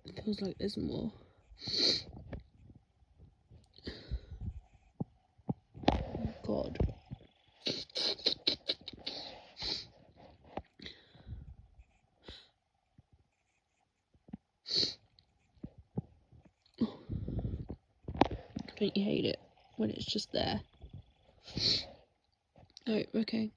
It feels like there's more. Oh God. Don't you hate it when it's just there? Oh, okay.